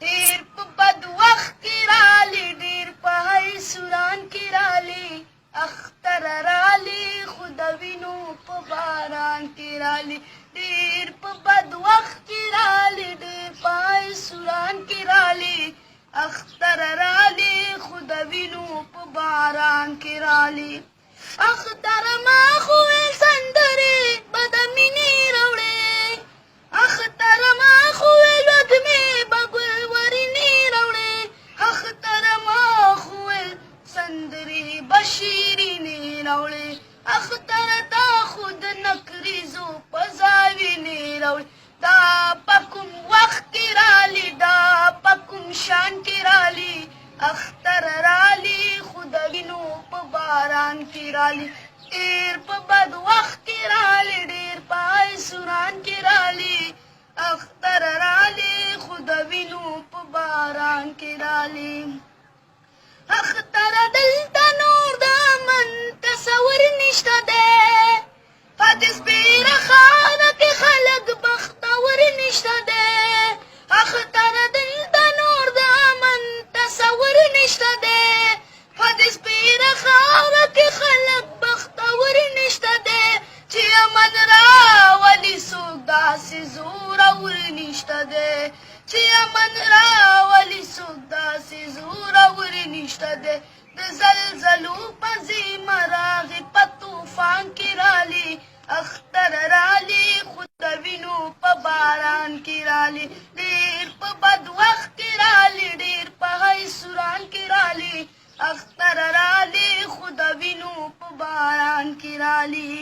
ډېر په بد وخت کې رالی ډېر په حیثوران کې رالی اختر رالی خو د وینو په باران کې رالی ډېر په بد وخت کې رالی ډېر په حیثوران کې رالی اختر رالی خو د وینو په باران کې رالی اختر ما خو سندرې به د مینې راوړې اختر ما خو وږمې به ګلورینې راوړې اختر ما خو سندرې به شیرینې راوړې اختر تا خو د نکریزو په زاوینې راوړې دا په کوم وخت کې رالی دا په کوم شان کې رالی اختر رالی خو د وینو په باران کې رالی ډېر په بد وخت کې رالی ډېر په حیثوران کې رالی اختر رالی خو د وینو په باران کې رالی اختر دلته نور د امن تصور نشته دی پاتې سپېره خانه کې خلک بختور نشته دی اختر دلته نور د امن تصور نشته دی پاتې سپېره خانه کې خلک بختور نشته دی چې امن راولي څوک داسې زورور نشته دی چې امن راولي څوک داسې زورور نشته دی د زلزلو په زیمه راغې په طوفان کې رالی اختر رالی خو د وینو په باران کې رالی ډېر په بد وخت کې رالی ډېر په حیثوران کې رالی اختر رالی خو د وینو په باران کې رالی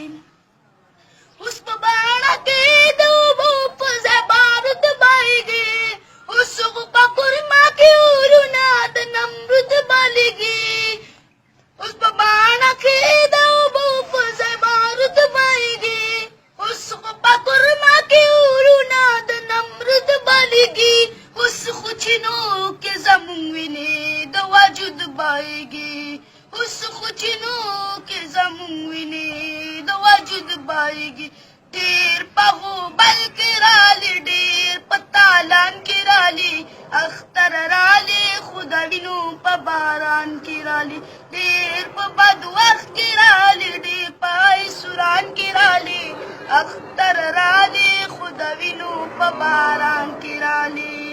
اوس په باڼه کې د اوبو په ځای بارود بایږي اوس په کورما کې اورونه د نمرود بالېږي اوس په باڼه کې د اوبو په ځای بارود بایږي اوس په کورما کې اورونه د نمرود بالېږي اوس خو چینو کې زموږ وینې د وجود بایږي اوس خو چینو کې زموږ وینې د وجود بایږي ډېر په غوبل کې رالی ډېر په تالان کې رالی اختر رالی خو د وینو په باران کې رالی ډېر په بد وخت کې رالی ډېر په حیثوران کې رالی اختر رالی خو د وینو په باران کې رالی